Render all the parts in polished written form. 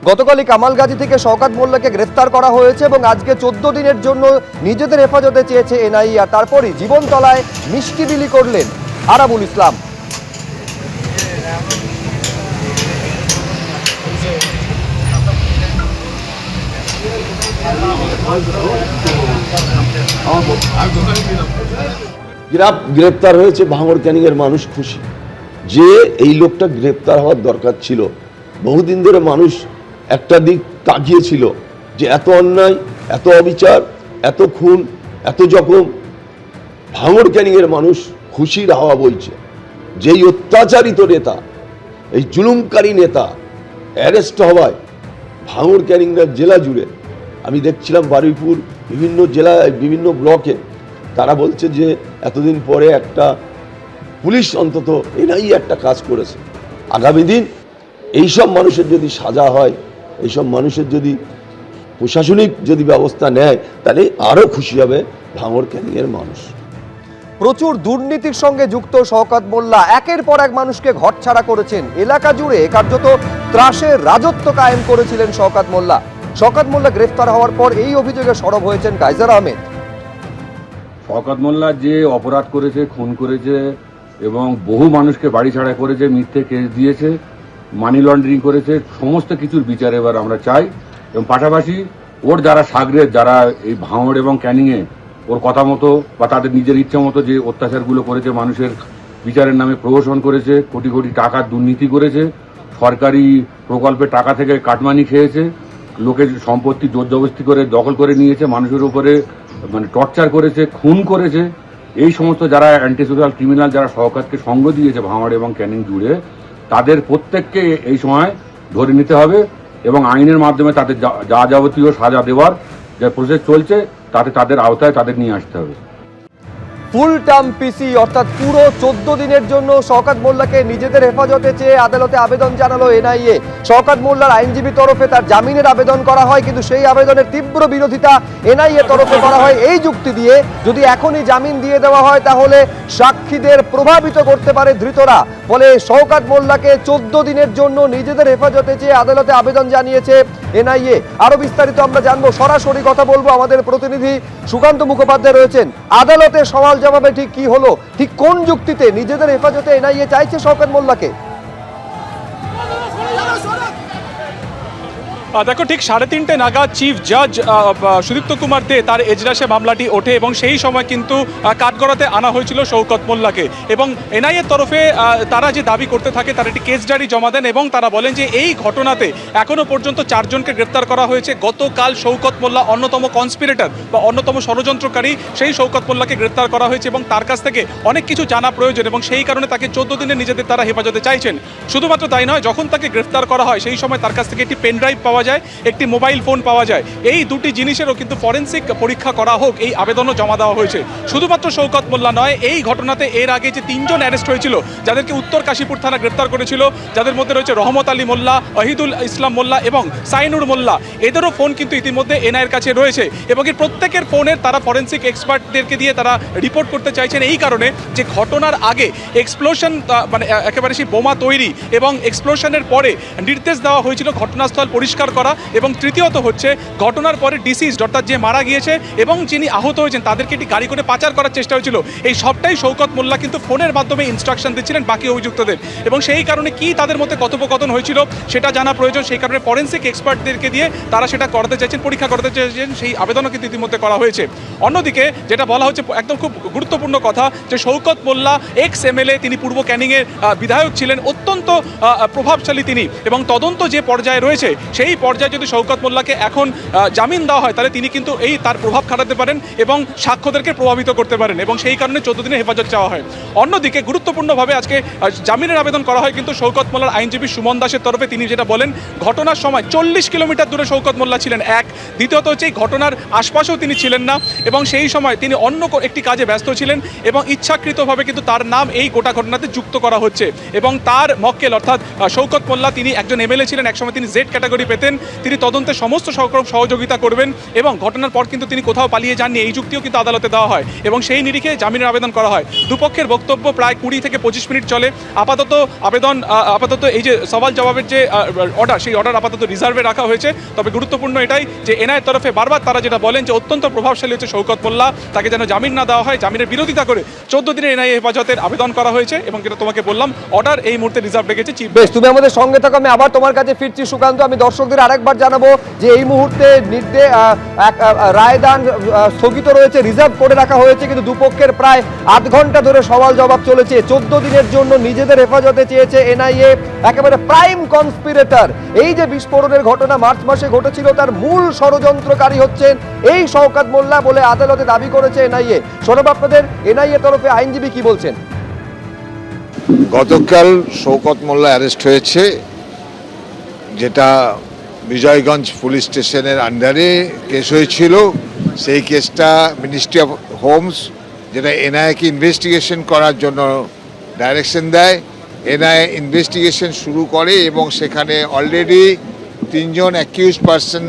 গতকালই কামালগাজী থেকে শওকত মোল্লাকে গ্রেফতার করা হয়েছে এবং আজকে 14 দিনের জন্য নিজেদের হেফাজতে চেয়েছে এনআইএ। আর তারপরই জীবনতলায় মিষ্টি বিলি করলেন আরাবুল ইসলাম। গ্রেপ্তার হয়েছে ভাঙড় ক্যানিংয়ের মানুষ খুশি যে এই লোকটা গ্রেপ্তার হওয়ার দরকার ছিল। বহুদিন ধরে মানুষ একটা দিক তাকিয়েছিল যে এত অন্যায়, এত অবিচার, এত খুন, এত জখম। ভাঙড় ক্যানিংয়ের মানুষ খুশির হাওয়া বইছে। যেই অত্যাচারিত নেতা, এই জুলুমকারী নেতা অ্যারেস্ট হওয়ায় ভাঙড় ক্যানিংয়ের জেলা জুড়ে, আমি দেখছিলাম বারুইপুর বিভিন্ন জেলায় বিভিন্ন ব্লকে তারা বলছে যে এতদিন পরে একটা পুলিশ অন্তত এনআইএ একটা কাজ করেছে। আগামী দিন এইসব মানুষের যদি সাজা হয়, এইসব মানুষের যদি প্রশাসনিক যদি ব্যবস্থা নেয়, তাহলে আরও খুশি হবে ভাঙড় ক্যানিংয়ের মানুষ। প্রচুর দুর্নীতির সঙ্গে যুক্ত শওকত মোল্লা একের পর এক মানুষকে ঘরছাড়া করেছেন। এলাকা জুড়ে কার্যত ত্রাসের রাজত্ব কায়েম করেছিলেন শওকত মোল্লা। শওকত মোল্লা গ্রেফতার হওয়ার পর এই অভিযোগে সরব হয়েছেন কাইজার আহমেদ। শওকত মোল্লা যে অপরাধ করেছে, খুন করেছে এবং বহু মানুষকে বাড়ি ছাড়া করেছে, মিথ্যে কেস দিয়েছে, মানি লন্ডারিং করেছে, সমস্ত কিছুর বিচার এবার আমরা চাই। এবং পাশাপাশি ওর যারা সাগরেদ, যারা এই ভাঙড় এবং ক্যানিংয়ে ওর কথা মতো বা তাদের নিজের ইচ্ছা মতো যে অত্যাচারগুলো করেছে, মানুষের বিচারের নামে প্রহসন করেছে, কোটি কোটি টাকার দুর্নীতি করেছে, সরকারি প্রকল্পে টাকা থেকে কাটমানি খেয়েছে, লোকের সম্পত্তি জোর জবরদস্তি করে দখল করে নিয়েছে, মানুষের উপরে মানে টর্চার করেছে, খুন করেছে। এই সমস্ত যারা অ্যান্টি সোশ্যাল ক্রিমিনাল, যারা শওকতকে সঙ্গ দিয়েছে ভাঙড় এবং ক্যানিং জুড়ে, তাদের প্রত্যেককে এই সময় ধরে নিতে হবে এবং আইনের মাধ্যমে তাদের যা যাবতীয় সাজা দেওয়ার যে প্রসেস চলছে তাতে তাদের আওতায় তাদের নিয়ে আসতে হবে। ফুল টার্ম পিসি অর্থাৎ পুরো 14 দিনের জন্য শওকত মোল্লাকে নিজেদের হেফাজতে চেয়ে আদালতে আবেদন জানালো এনআইএ। শওকত মোল্লার আইনজীবী তরফে তার জামিনের আবেদন করা হয়, কিন্তু সেই আবেদনের তীব্র বিরোধিতা এনআইএ তরফে করা হয় এই যুক্তি দিয়ে, যদি এখনই জামিন দিয়ে দেওয়া হয় তাহলে সাক্ষীদের প্রভাবিত করতে পারে ধৃতরা। ফলে শওকত মোল্লাকে 14 দিনের জন্য নিজেদের হেফাজতে চেয়ে আদালতে আবেদন জানিয়েছে এনআইএ। আরো বিস্তারিত আমরা জানবো, সরাসরি কথা বলবো, আমাদের প্রতিনিধি সুকান্ত মুখোপাধ্যায় রয়েছেন। আদালতে সওয়াল জবাবে ঠিক কি হলো, ঠিক কোন যুক্তিতে নিজেদের হেফাজতে এনআইএ চাইছে শওকত মোল্লাকে? দেখো, ঠিক 3:30 নাগাদ চিফ জাজ সুদীপ্ত কুমার দে তার এজলাসে মামলাটি ওঠে এবং সেই সময় কিন্তু কাঠগড়াতে আনা হয়েছিল শওকত মোল্লাকে। এবং এনআইএর তরফে তারা যে দাবি করতে থাকে, তারা একটি কেস ডায়েরি জমা দেন এবং তারা বলেন যে এই ঘটনাতে এখনো পর্যন্ত 4 জনকে গ্রেপ্তার করা হয়েছে। গতকাল শওকত মোল্লা অন্যতম কনস্পিরেটর বা অন্যতম ষড়যন্ত্রকারী, সেই শওকত মোল্লাকে গ্রেপ্তার করা হয়েছে এবং তার কাছ থেকে অনেক কিছু জানা প্রয়োজন এবং সেই কারণে তাকে 14 দিনে নিজেদের তারা হেফাজতে চাইছেন। শুধুমাত্র তাই নয়, যখন তাকে গ্রেফতার করা হয় সেই সময় তার কাছ থেকে একটি পেন ড্রাইভ পাওয়া যায়, একটি মোবাইল ফোন পাওয়া যায়। এই দুটি জিনিসেরও কিন্তু ফরেনসিক পরীক্ষা করা হোক, এই আবেদনও জমা দেওয়া হয়েছে। শুধুমাত্র শওকত মোল্লা নয়, এই ঘটনাতে এর আগে যে 3 জন অ্যারেস্ট হয়েছিল, যাদেরকে উত্তর কাশীপুর থানা গ্রেপ্তার করেছিল, যাদের মধ্যে রয়েছে রহমত আলী মোল্লা, ওহিদুল ইসলাম মোল্লা এবং সাইনুর মোল্লা, এদেরও ফোন কিন্তু ইতিমধ্যে এনআইএর কাছে রয়েছে এবং এই প্রত্যেকের ফোনের তারা ফরেনসিক এক্সপার্টদেরকে দিয়ে তারা রিপোর্ট করতে চাইছেন। এই কারণে যে ঘটনার আগে এক্সপ্লোশন, মানে একেবারে সেই বোমা তৈরি এবং এক্সপ্লোশনের পরে নির্দেশ দেওয়া হয়েছিল ঘটনাস্থল পরিষ্কার করা, এবং তৃতীয়ত হচ্ছে ঘটনার পরে ডিসিজড অর্থাৎ যে মারা গিয়েছে এবং যিনি আহত হয়েছেন তাদেরকে একটি গাড়ি করে পাচার করার চেষ্টা হয়েছিল। এই সবটাই শওকত মোল্লা কিন্তু ফোনের মাধ্যমে ইনস্ট্রাকশন দিচ্ছিলেন বাকি অভিযুক্তদের এবং সেই কারণে কি তাদের মধ্যে কথোপকথন হয়েছিল সেটা জানা প্রয়োজন। সেই কারণে ফরেনসিক এক্সপার্টদেরকে দিয়ে তারা সেটা করতে চাইছেন, পরীক্ষা করতে চাইছেন। সেই আবেদনও কিন্তু ইতিমধ্যে করা হয়েছে। অন্যদিকে যেটা বলা হচ্ছে একদম খুব গুরুত্বপূর্ণ কথা, যে শওকত মোল্লা এক্স এমএলএ, তিনি পূর্ব ক্যানিংয়ের বিধায়ক ছিলেন, অত্যন্ত প্রভাবশালী তিনি, এবং তদন্ত যে পর্যায়ে রয়েছে সেই পর্যায়ে যদি শওকত মোল্লাকে এখন জামিন দেওয়া হয় তাহলে তিনি কিন্তু এই তার প্রভাব খাটাতে পারেন এবং সাক্ষ্যদেরকে প্রভাবিত করতে পারেন এবং সেই কারণে 14 দিনের হেফাজত চাওয়া হয়। অন্যদিকে গুরুত্বপূর্ণভাবে আজকে জামিনের আবেদন করা হয় কিন্তু শওকত মোল্লার আইনজীবী সুমন দাসের তরফে। তিনি যেটা বলেন, ঘটনার সময় 40 কিলোমিটার দূরে শওকত মোল্লা ছিলেন, এক। দ্বিতীয়ত হচ্ছে এই ঘটনার আশপাশেও তিনি ছিলেন না এবং সেই সময় তিনি অন্য একটি কাজে ব্যস্ত ছিলেন এবং ইচ্ছাকৃতভাবে কিন্তু তার নাম এই গোটা ঘটনাতে যুক্ত করা হচ্ছে। এবং তার মক্কেল অর্থাৎ শওকত মোল্লা, তিনি একজন এমএলএ ছিলেন, একসময় তিনি জেড ক্যাটাগরি পেতেন থাকবেন, তিনি তদন্তে সমস্ত রকম সহযোগিতা করবেন এবং ঘটনার পর কিন্তু তিনি কোথাও পালিয়ে যাননি এই যুক্তিও কিন্তু আদালতে দেওয়া হয় এবং সেই নিরিখে জামিনের আবেদন করা হয়। দুপক্ষের বক্তব্য প্রায় 20 থেকে 25 মিনিট চলে। আপাতত এই যে সওয়াল জবাবের যে অর্ডার, সেই অর্ডার আপাতত রিজার্ভে রাখা হয়েছে। তবে গুরুত্বপূর্ণ এটাই যে এনআইএর তরফে বারবার তারা যেটা বলেন যে অত্যন্ত প্রভাবশালী হচ্ছে শওকত মোল্লা, তাকে যেন জামিন না দেওয়া হয়। জামিনের বিরোধিতা করে 14 দিনের এনআইএ হেফাজতের আবেদন করা হয়েছে এবং যেটা তোমাকে বললাম অর্ডার এই মুহূর্তে রিজার্ভ রেখেছে চিফ। বেশ, তুমি আমাদের সঙ্গে থাকো, আমি আবার তোমার কাছে ফিরছি সুকান্ত। আমি দর্শকদের আরেকবার জানাবো যে এই মুহূর্তে রায়দান স্থগিত রয়েছে, রিজার্ভ করে রাখা হয়েছে, কিন্তু দুপক্ষের প্রায় 8 ঘন্টা ধরে সওয়াল জবাব চলেছে। 14 দিনের জন্য নিজেদের হেফাজতে চেয়েছে এনআইএ। একেবারে প্রাইম কনস্পিরেটর, এই যে বিস্ফোরণের ঘটনা মার্চ মাসে ঘটেছিল তার মূল ষড়যন্ত্রকারী হচ্ছেন এই শওকত মোল্লা বলে আদালতে দাবি করেছে এনআইএ। শোনাব আপনাদের এনআইএ তরফে আইনজীবী কি বলছেন। গতকাল শওকত মোল্লা অ্যারেস্ট হয়েছে, যেটা বিজয়গঞ্জ পুলিশ স্টেশনের আন্ডারে কেস হয়েছিল। সেই কেসটা মিনিস্ট্রি অফ হোমস, যেটা এনআইএকে ইনভেস্টিগেশন করার জন্য ডাইরেকশন দেয়, এনআইএ ইনভেস্টিগেশন শুরু করে এবং সেখানে অলরেডি 3 জন অ্যাকিউজড পারসন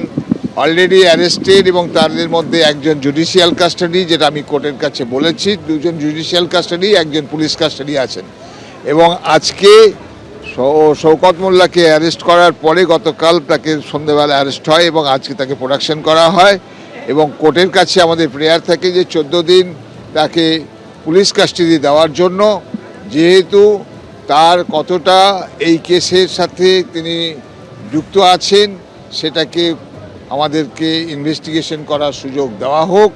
অলরেডি অ্যারেস্টেড এবং তাদের মধ্যে একজন জুডিশিয়াল কাস্টাডি, যেটা আমি কোর্টের কাছে বলেছি, 2 জন জুডিশিয়াল কাস্টাডি, একজন পুলিশ কাস্টাডি আছেন। এবং আজকে শওকত মোল্লাকে অ্যারেস্ট করার পরে গতকাল তাকে সন্ধ্যেবেলা অ্যারেস্ট হয় এবং আজকে তাকে প্রোডাকশন করা হয় এবং কোর্টের কাছে আমাদের প্রেয়ার থাকে যে 14 দিন তাকে পুলিশ কাস্টাডি দেওয়ার জন্য, যেহেতু তার কতটা এই কেসের সাথে তিনি যুক্ত আছেন সেটাকে আমাদেরকে ইনভেস্টিগেশন করার সুযোগ দেওয়া হোক।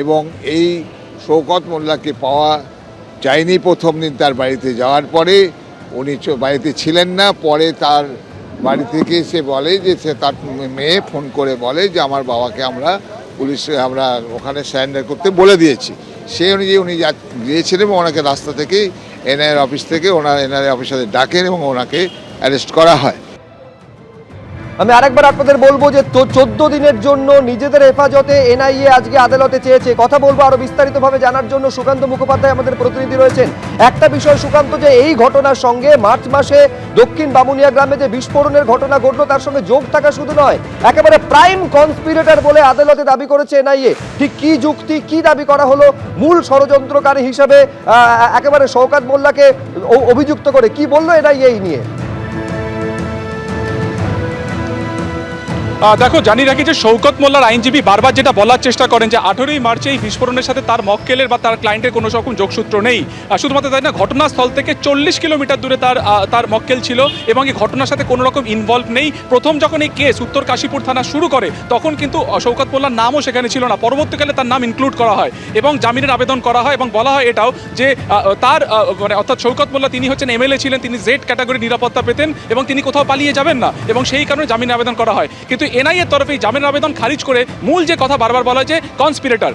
এবং এই শওকত মোল্লাকে পাওয়া যায়নি প্রথম দিন তার বাড়িতে যাওয়ার পরে, উনি বাড়িতে ছিলেন না। পরে তার বাড়ি থেকে সে বলে যে সে তার মেয়ে ফোন করে বলে যে আমার বাবাকে আমরা পুলিশে আমরা ওখানে সারেন্ডার করতে বলে দিয়েছি। সেই অনুযায়ী উনি গিয়েছিলেন এবং ওনাকে রাস্তা থেকে এনআইএর অফিস থেকে এনআইএর অফিসারদের ডাকেন এবং ওনাকে অ্যারেস্ট করা হয়। আমি আরেকবার আপনাদের বলবো যে 14 দিনের জন্য নিজেদের হেফাজতে এনআইএ আজকে আদালতে চেয়েছে। কথা বলবো আরো বিস্তারিতভাবে জানার জন্য সুকান্ত মুখোপাধ্যায় আমাদের প্রতিনিধি রয়েছেন। একটা বিষয় সুকান্ত, যে এই ঘটনার সঙ্গে মার্চ মাসে দক্ষিণ বামুনিয়া গ্রামে যে বিস্ফোরণের ঘটনা ঘটলো তার সঙ্গে যোগ থাকা শুধু নয়, একেবারে প্রাইম কনস্পিরেটর বলে আদালতে দাবি করেছে এনআইএ। ঠিক কি যুক্তি, কি দাবি করা হলো মূল ষড়যন্ত্রকারী হিসেবে একেবারে শওকত মোল্লাকে অভিযুক্ত করে, কি বললো এনআইএ এই নিয়ে? দেখো, জানি রাখি যে শওকত মোল্লার আইনজীবী বারবার যেটা বলার চেষ্টা করেন যে 18ই মার্চে এই বিস্ফোরণের সাথে তার মক্কেলের বা তার ক্লায়েন্টের কোনো রকম যোগসূত্র নেই। শুধুমাত্র তাই না, ঘটনাস্থল থেকে 40 কিলোমিটার দূরে তার মক্কেল ছিল এবং এই ঘটনার সাথে কোনো রকম ইনভলভ নেই। প্রথম যখন এই কেস উত্তর কাশীপুর থানা শুরু করে তখন কিন্তু শওকত মোল্লার নামও সেখানে ছিল না। পরবর্তীকালে তার নাম ইনক্লুড করা হয় এবং জামিনের আবেদন করা হয় এবং বলা হয় এটাও যে তার মানে অর্থাৎ শওকত মোল্লা তিনি হচ্ছেন এমএলএ ছিলেন, তিনি জেড ক্যাটাগরি নিরাপত্তা পেতেন এবং তিনি কোথাও পালিয়ে যাবেন না এবং সেই কারণে জামিনের আবেদন করা হয়। কিন্তু এনআইএর তরফে জামিনের আবেদন খারিজ করে মূল যে কথা বারবার বলা যে কনস্পিরেটর,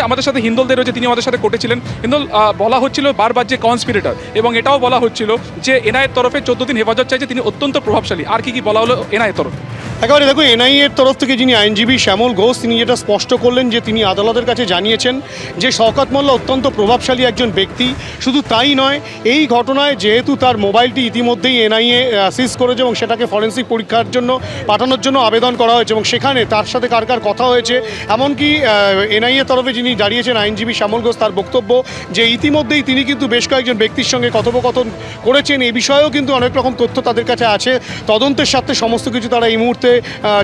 আমাদের সাথে হিন্দলদের রয়েছে, তিনি আমাদের সাথে কোর্টে ছিলেন। হিন্দল বলা হচ্ছিল বারবার যে কনস্পিরেটর এবং এটাও বলা হচ্ছিল যে এনআইএর তরফে 14 দিন হেফাজত চাইছে, তিনি অত্যন্ত প্রভাবশালী। আর কি বলা হলো এনআইএর তরফে? একেবারে দেখো, এনআইএর তরফ থেকে যিনি আইনজীবী শ্যামল ঘোষ, তিনি যেটা স্পষ্ট করলেন যে তিনি আদালতের কাছে জানিয়েছেন যে শওকত মোল্লা অত্যন্ত প্রভাবশালী একজন ব্যক্তি। শুধু তাই নয়, এই ঘটনায় যেহেতু তার মোবাইলটি ইতিমধ্যেই এনআইএ সিজ করেছে এবং সেটাকে ফরেন্সিক পরীক্ষার জন্য পাঠানোর জন্য আবেদন করা হয়েছে এবং সেখানে তার সাথে কার কার কথা হয়েছে, এমনকি এনআইএ তরফে যিনি দাঁড়িয়েছেন আইনজীবী শ্যামল ঘোষ, তার বক্তব্য যে ইতিমধ্যেই তিনি কিন্তু বেশ কয়েকজন ব্যক্তির সঙ্গে কথোপকথন করেছেন। এই বিষয়েও কিন্তু অনেক রকম তথ্য তাদের কাছে আছে। তদন্তের সাথে সমস্ত কিছু তারা এই মুহূর্তে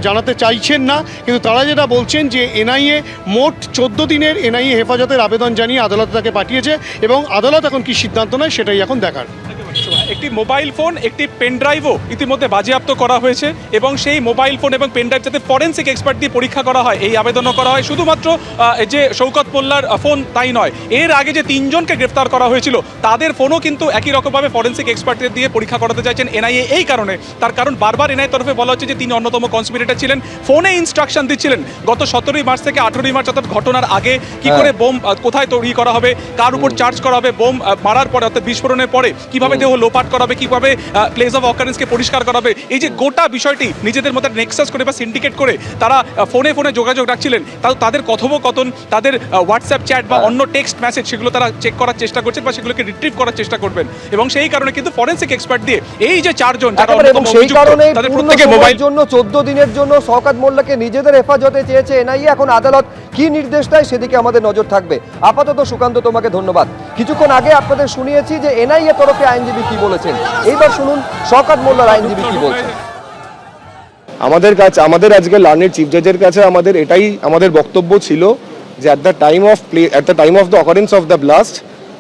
জানাতে চাইছেন না, কিন্তু তারা যেটা বলছেন যে এনআইএ মোট 14 দিনের এনআইএ হেফাজতের আবেদন জানিয়ে আদালতে তাকে পাঠিয়েছে এবং আদালত এখন কি সিদ্ধান্ত নেয় সেটাই এখন দেখার। একটি মোবাইল ফোন, একটি পেনড্রাইভও ইতিমধ্যে বাজেয়াপ্ত করা হয়েছে এবং সেই মোবাইল ফোন এবং পেনড্রাইভ যাতে ফরেন্সিক এক্সপার্ট দিয়ে পরীক্ষা করা হয় এই আবেদনও করা হয়। শুধুমাত্র যে শওকত মোল্লার ফোন তাই নয়, এর আগে যে 3 জনকে গ্রেফতার করা হয়েছিল তাদের ফোনও কিন্তু একই রকমভাবে ফরেন্সিক এক্সপার্টদের দিয়ে পরীক্ষা করাতে চাইছেন এনআইএ। এই কারণে তার কারণ বারবার এনআইএর তরফে বলা হচ্ছে যে তিনি অন্যতম কনস্পিরেটর ছিলেন, ফোনে ইনস্ট্রাকশন দিচ্ছিলেন গত 17ই মার্চ থেকে 18ই মার্চ অর্থাৎ ঘটনার আগে কি করে বোম কোথায় তৈরি করা হবে, কার উপর চার্জ করা হবে, বোম মারার পরে অর্থাৎ বিস্ফোরণের পরে কিভাবে দেহ লোপ লোপাট করাবে, কিভাবে প্লেস অফ অকারেন্সকে পরিষ্কার করাবে, এই যে গোটা বিষয়টি নিজেদের মধ্যে নেক্সাস করে বা সিন্ডিকেট করে তারা ফোনে ফোনে যোগাযোগ রাখছিলেন, তাদের কথোপকথন, তাদের হোয়াটসঅ্যাপ চ্যাট বা অন্য টেক্সট মেসেজ সেগুলো তারা চেক করার চেষ্টা করছেন বা সেগুলোকে রিট্রিভ করার চেষ্টা করবেন। এবং সেই কারণে কিন্তু ফরেন্সিক এক্সপার্ট দিয়ে এই যে চারজন যারা একেবারে, এবং অন্যতম সেই অভিযুক্ত, কারণে তাদের পূর্ণ প্রত্যেকের মোবাইল সময়ের জন্য 14 দিনের জন্য শওকত মোল্লাকে নিজেদের হেফাজতে চেয়েছে এনআইএ। এখন আদালত কি নির্দেশ দেয় সেদিকে আমাদের নজর থাকবে। আপাতত সুকান্ত তোমাকে ধন্যবাদ। কিছুক্ষণ আগে আপনাদের শুনিয়েছি যে এনআইএ তরফে আইনজীবী কি বলেছেন, এইবার শুনুন শওকত মোল্লার আইনজীবী কি বলছেন। আমাদের আজকে লার্নেড চিফ জাজের কাছে এটাই আমাদের বক্তব্য ছিল যে at the time of the occurrence of the blast,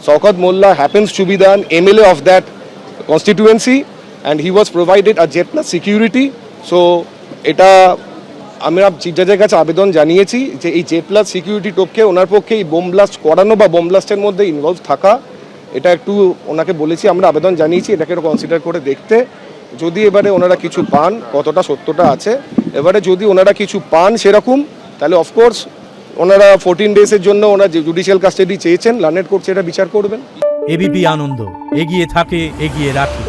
Shaukat Molla happens to be the MLA of that constituency and he was provided a Jet Plus security. So এটা আমরা চিফ জাজের কাছে আবেদন জানিয়েছি যে এই জেট প্লাস সিকিউরিটি টোপকে ওনার পক্ষে এই bomb blast করানো বা বোম ব্লাস্টের মধ্যে ইনভলভ থাকা, এটা একটু ওনাকে বলেছি, আমরা আবেদন জানিয়েছি এটাকে কনসিডার করে দেখতে। যদি এবারে ওনারা কিছু পান, কতটা সত্যটা আছে, এবারে যদি ওনারা কিছু পান সেরকম, তাহলে অফকোর্স ওনারা 14 ডেজের জন্য ওনারা জুডিশিয়াল কাস্টাডি চেয়েছেন, লার্নেড কোর্ট সেটা বিচার করবেন। এবিপি আনন্দ, এগিয়ে থাকে, এগিয়ে রাখে।